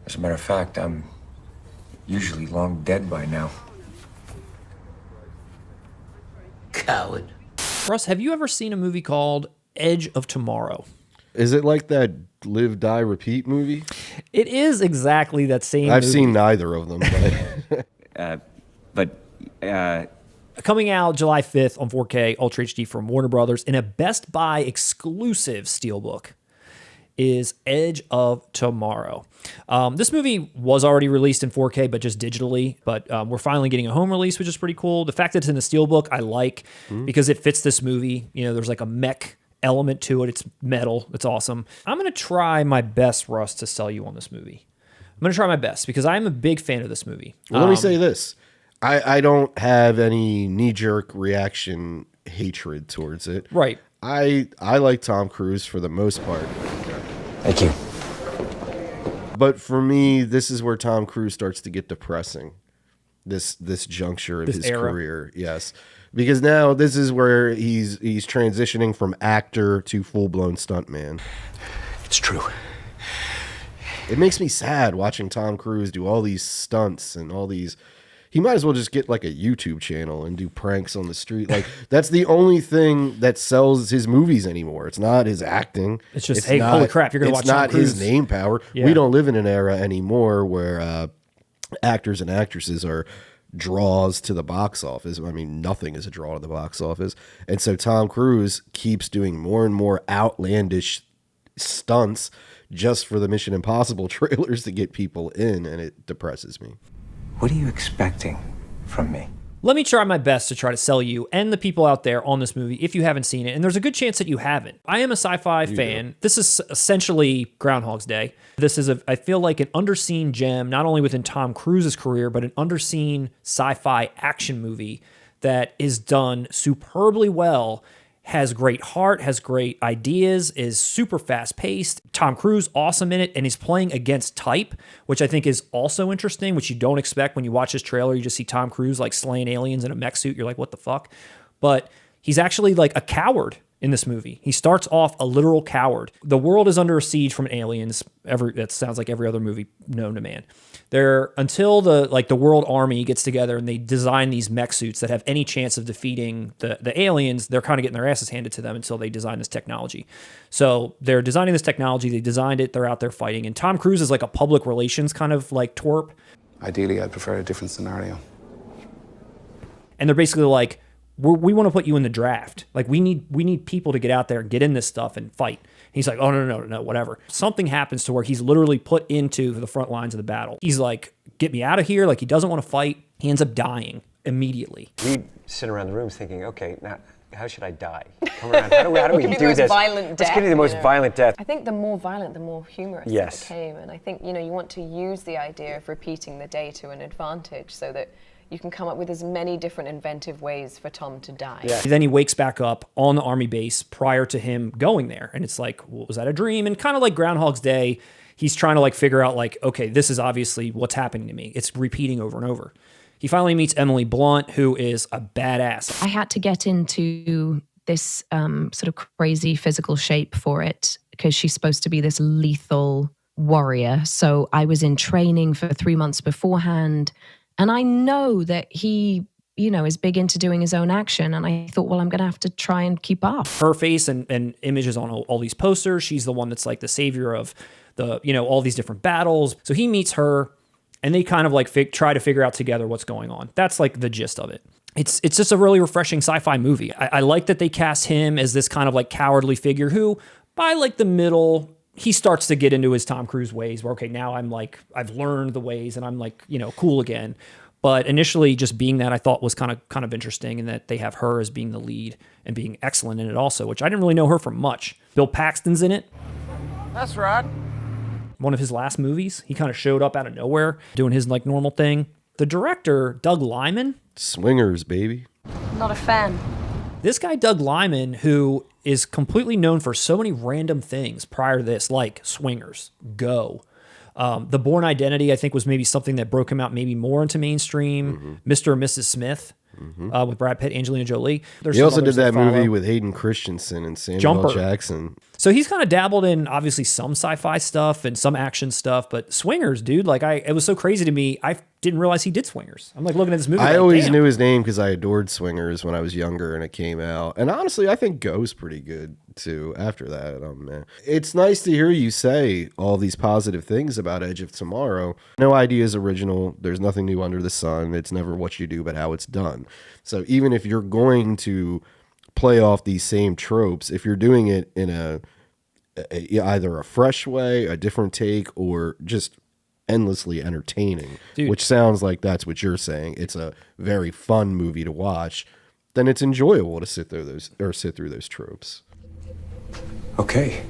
As a matter of fact, I'm usually long dead by now. Coward. Russ, have you ever seen a movie called Edge of Tomorrow? Is it like that Live, Die, Repeat movie? It is exactly that same I've movie. seen neither of them. But Coming out July 5th on 4K Ultra HD from Warner Brothers in a Best Buy exclusive steelbook is Edge of Tomorrow. This movie was already released in 4K, but just digitally. But we're finally getting a home release, which is pretty cool. The fact that it's in the steelbook, I like because it fits this movie. You know, there's like a mech element to it. It's metal. It's awesome. I'm going to try my best, Russ, to sell you on this movie. I'm going to try my best because I'm a big fan of this movie. Well, let me say this. I don't have any knee-jerk reaction hatred towards it. Right. I like Tom Cruise for the most part. thank you. But for me, this is where Tom Cruise starts to get depressing. This juncture of This his era. career. Yes. Because now this is where he's transitioning from actor to full-blown stuntman. It's true. It makes me sad watching Tom Cruise do all these stunts and all these. He might as well just get like a YouTube channel and do pranks on the street. Like that's the only thing that sells his movies anymore. It's not his acting. It's just, hey, holy crap, you're gonna watch It's not Tom his Cruise. name power. Yeah. We don't live in an era anymore where actors and actresses are draws to the box office. I mean, nothing is a draw to the box office. And so Tom Cruise keeps doing more and more outlandish stunts just for the Mission Impossible trailers to get people in, and it depresses me. What are you expecting from me? Let me try my best to try to sell you and the people out there on this movie if you haven't seen it. And there's a good chance that you haven't. I am a sci-fi fan. This is essentially Groundhog's Day. This is, I feel like, an underseen gem, not only within Tom Cruise's career, but an underseen sci-fi action movie that is done superbly well, has great heart, has great ideas, is super fast paced. Tom Cruise, awesome in it, and he's playing against type, which I think is also interesting, which you don't expect when you watch this trailer. You just see Tom Cruise like slaying aliens in a mech suit. You're like, what the fuck? But he's actually like a coward in this movie. He starts off a literal coward. The world is under siege from aliens. That sounds like every other movie known to man. Until the world army gets together and they design these mech suits that have any chance of defeating the aliens, they're kind of getting their asses handed to them until they design this technology. So they're designing this technology. They designed it. They're out there fighting. And Tom Cruise is like a public relations kind of like twerp. Ideally, I'd prefer a different scenario. And they're basically like, we want to put you in the draft. Like we need people to get out there and get in this stuff and fight. He's like, oh, no, whatever. Something happens to where he's literally put into the front lines of the battle. He's like, get me out of here. Like he doesn't want to fight. He ends up dying immediately. We sit around the room thinking, okay, now how should I die? Come around. How do we Give me do the most this? violent Let's death, give you the most you know. violent death. I think the more violent, the more humorous Yes. it became. And I think, you want to use the idea of repeating the day to an advantage so that you can come up with as many different inventive ways for Tom to die. Yeah. Then he wakes back up on the army base prior to him going there. And it's like, well, was that a dream? And kind of like Groundhog's Day, he's trying to like figure out like, okay, this is obviously what's happening to me. It's repeating over and over. He finally meets Emily Blunt, who is a badass. I had to get into this sort of crazy physical shape for it because she's supposed to be this lethal warrior. So I was in training for 3 months beforehand. And I know that he, is big into doing his own action. And I thought, well, I'm going to have to try and keep up. Her face and images on all these posters. She's the one that's like the savior of all these different battles. So he meets her and they kind of like try to figure out together what's going on. That's like the gist of it. It's just a really refreshing sci-fi movie. I like that they cast him as this kind of like cowardly figure who by like the middle, he starts to get into his Tom Cruise ways where, okay, now I'm like, I've learned the ways and I'm like, cool again. But initially just being that I thought was kind of interesting, and that they have her as being the lead and being excellent in it also, which I didn't really know her from much. Bill Paxton's in it. That's right. One of his last movies. He kind of showed up out of nowhere doing his like normal thing. The director, Doug Liman. Swingers, baby. Not a fan. This guy, Doug Liman, who is completely known for so many random things prior to this, like Swingers, Go. The Bourne Identity, I think, was maybe something that broke him out maybe more into mainstream. Mr. and Mrs. Smith with Brad Pitt, Angelina Jolie. He also did that movie with Hayden Christensen and Samuel L. Jumper. Jackson. So he's kind of dabbled in obviously some sci-fi stuff and some action stuff, but Swingers, dude, like it was so crazy to me. I didn't realize he did Swingers. I'm like looking at this movie. I like, always damn. knew his name because I adored Swingers when I was younger and it came out. And honestly, I think Go's pretty good too after that. It's nice to hear you say all these positive things about Edge of Tomorrow. No idea is original. There's nothing new under the sun. It's never what you do, but how it's done. So even if you're going to play off these same tropes, if you're doing it in either a fresh way, a different take, or just endlessly entertaining, Dude. which sounds like that's what you're saying. It's a very fun movie to watch. Then it's enjoyable to sit through those tropes. Okay.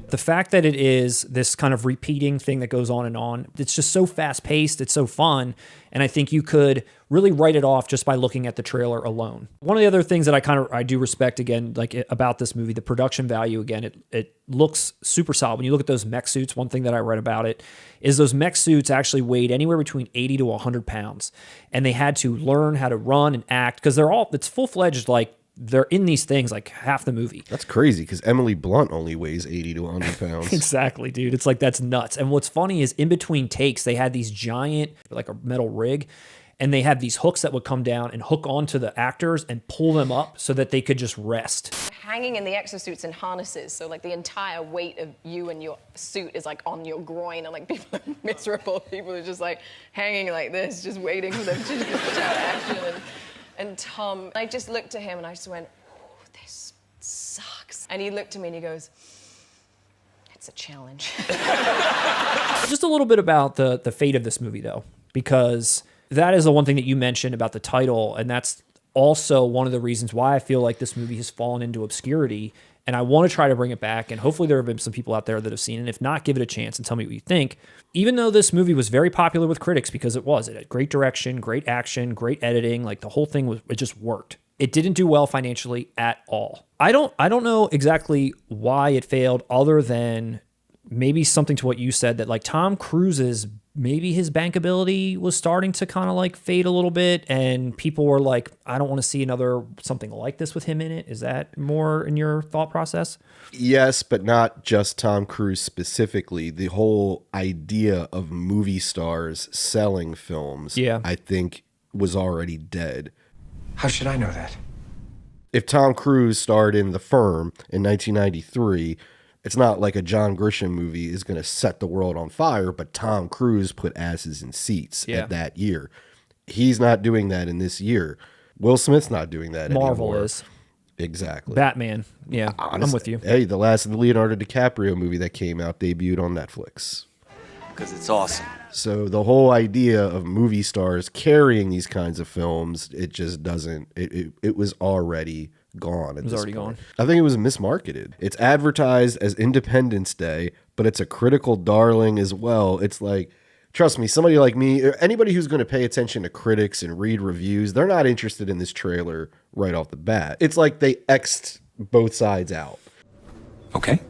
The fact that it is this kind of repeating thing that goes on and on, it's just so fast paced. It's so fun. And I think you could really write it off just by looking at the trailer alone. One of the other things that I do respect again, like about this movie, the production value, again, it looks super solid. When you look at those mech suits, one thing that I read about it is those mech suits actually weighed anywhere between 80 to 100 pounds. And they had to learn how to run and act because it's full-fledged, like, they're in these things like half the movie. That's crazy because Emily Blunt only weighs 80 to 100 pounds. Exactly, dude. It's like, that's nuts. And what's funny is in between takes, they had these giant, like a metal rig, and they had these hooks that would come down and hook onto the actors and pull them up so that they could just rest. Hanging in the exosuits and harnesses, so like the entire weight of you and your suit is like on your groin, and like people are miserable. People are just like hanging like this, just waiting for them to just out action. And Tom, I just looked at him and I just went, oh, this sucks. And he looked at me and he goes, it's a challenge. Just a little bit about the fate of this movie, though, because that is the one thing that you mentioned about the title, and that's also one of the reasons why I feel like this movie has fallen into obscurity, and I want to try to bring it back, and hopefully there have been some people out there that have seen it. If not, give it a chance and tell me what you think. Even though this movie was very popular with critics because it had great direction, great action, great editing, like the whole thing it just worked. It didn't do well financially at all. I don't know exactly why it failed, other than maybe something to what you said, that like Tom Cruise's, maybe his bankability was starting to kind of like fade a little bit, and people were like, I don't want to see another something like this with him in it. Is that more in your thought process? Yes, but not just Tom Cruise specifically. The whole idea of movie stars selling films, I think, was already dead. How should I know that? If Tom Cruise starred in The Firm in 1993, it's not like a John Grisham movie is going to set the world on fire, but Tom Cruise put asses in seats at that year. He's not doing that in this year. Will Smith's not doing that Marvel anymore. is. Exactly. Batman. Yeah, I'm with you. Hey, the last Leonardo DiCaprio movie that came out debuted on Netflix. Because it's awesome. So the whole idea of movie stars carrying these kinds of films, it just doesn't, it was already gone. It was already gone. I think it was mismarketed. It's advertised as Independence Day, but it's a critical darling as well. It's like, trust me, somebody like me, or anybody who's going to pay attention to critics and read reviews, they're not interested in this trailer right off the bat. It's like they X'd both sides out. Okay.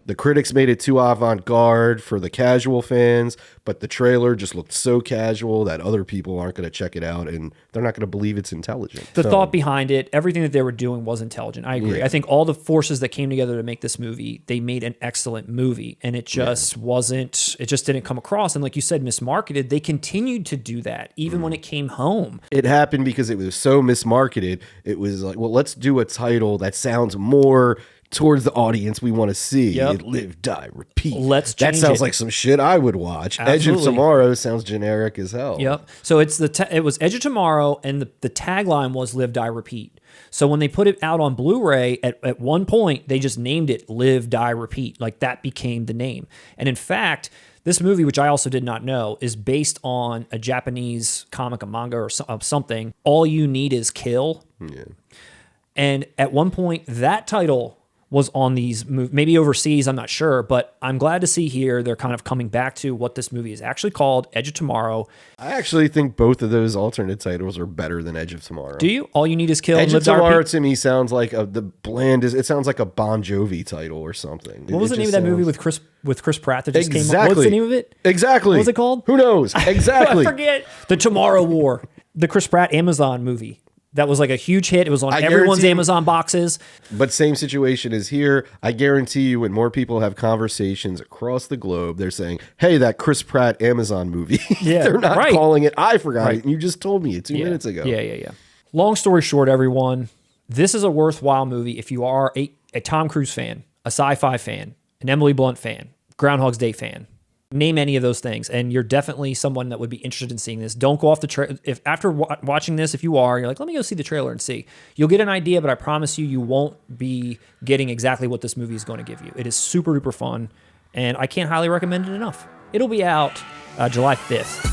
The critics made it too avant-garde for the casual fans, but the trailer just looked so casual that other people aren't going to check it out, and they're not going to believe it's intelligent. The thought behind it, everything that they were doing was intelligent. I agree. Yeah. I think all the forces that came together to make this movie, they made an excellent movie, and it just it just didn't come across. And like you said, mismarketed. They continued to do that even when it came home. It happened because it was so mismarketed. It was like, well, let's do a title that sounds more towards the audience we want to see. Yep. Live, die, repeat. Let's that change sounds it. like some shit I would watch. Edge of Absolutely. Tomorrow sounds generic as hell. Yep. So it was Edge of Tomorrow, and the tagline was Live, Die, Repeat. So when they put it out on Blu-ray, at one point, they just named it Live, Die, Repeat. Like that became the name. And in fact, this movie, which I also did not know, is based on a Japanese comic, a manga or something. All You Need Is Kill. Yeah. And at one point, that title was on these movies, maybe overseas, I'm not sure, but I'm glad to see here they're kind of coming back to what this movie is actually called, Edge of Tomorrow. I actually think both of those alternate titles are better than Edge of Tomorrow. Do you? All You Need Is Kill. Edge of Live, Die, Tomorrow Repeat? to me sounds like it sounds like a Bon Jovi title or something. What was the name of that movie with Chris Pratt that just came Exactly. out? What's the name of it? Exactly. What was it called? Who knows? Exactly. I forget. The Tomorrow War. The Chris Pratt Amazon movie. That was like a huge hit. It was on I everyone's guarantee you- Amazon boxes. But same situation is here. I guarantee you, when more people have conversations across the globe, they're saying, "Hey, that Chris Pratt Amazon movie." Yeah, they're not right. calling it. I forgot Right. it, and you just told me it 2 minutes ago. Yeah. Long story short, everyone, this is a worthwhile movie if you are a Tom Cruise fan, a sci-fi fan, an Emily Blunt fan, Groundhog's Day fan. Name any of those things, and you're definitely someone that would be interested in seeing this. Don't go off the trailer. If after watching this, if you are, you're like, let me go see the trailer and see. You'll get an idea, but I promise you, you won't be getting exactly what this movie is going to give you. It is super duper fun, and I can't highly recommend it enough. It'll be out July 5th.